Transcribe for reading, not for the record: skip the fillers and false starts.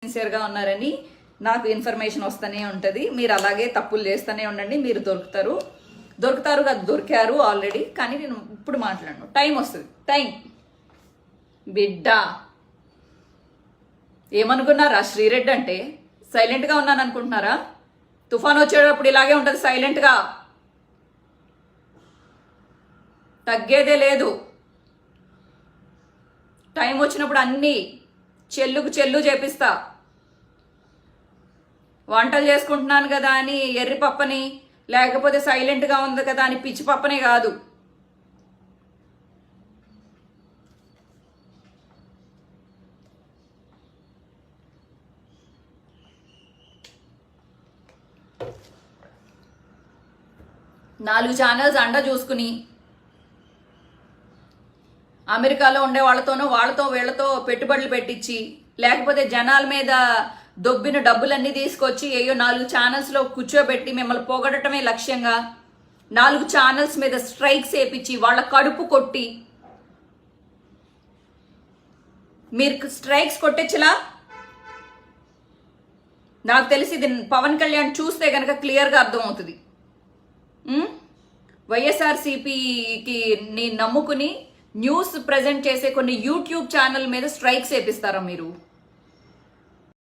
సిన్సియర్గా ఉన్నారని నాకు ఇన్ఫర్మేషన్ వస్తూనే ఉంటుంది. మీరు అలాగే తప్పులు చేస్తూనే ఉండండి, మీరు దొరుకుతారు కదా, దొరికారు ఆల్రెడీ. కానీ నేను ఇప్పుడు మాట్లాడను, టైం వస్తుంది. టైం బిడ్డ ఏమనుకున్నారా? శ్రీరెడ్డి అంటే సైలెంట్గా ఉన్నాను అనుకుంటున్నారా? తుఫాన్ వచ్చేటప్పుడు ఇలాగే ఉంటుంది, సైలెంట్గా, తగ్గేదే లేదు. టైం వచ్చినప్పుడు అన్నీ చెల్లుకు చెల్లు చేపిస్తా. వంటలు చేసుకుంటున్నాను కదా అని ఎర్రి పప్పని, లేకపోతే సైలెంట్గా ఉంది కదా అని పిచ్చి పప్పనే కాదు. నాలుగు ఛానల్స్ అండ చూసుకుని అమెరికాలో ఉండే వాళ్ళతో వీళ్ళతో పెట్టుబడులు పెట్టించి, లేకపోతే జనాల మీద దొబ్బిన డబ్బులన్నీ తీసుకొచ్చి ఏయో 4 ఛానల్స్లో కూర్చోబెట్టి మిమ్మల్ని పొగడటమే లక్ష్యంగా 4 ఛానల్స్ మీద స్ట్రైక్స్ వేపించి వాళ్ళ కడుపు కొట్టి, మీరు స్ట్రైక్స్ కొట్టొచ్చులా? నాకు తెలిసి ఇది పవన్ కళ్యాణ్ చూస్తే కనుక క్లియర్గా అర్థమవుతుంది. వైఎస్ఆర్సీపీకి నమ్ముకుని న్యూస్ ప్రజెంట్ చేసే కొన్ని యూట్యూబ్ ఛానల్ మీద స్ట్రైక్స్ వేపిస్తారా మీరు?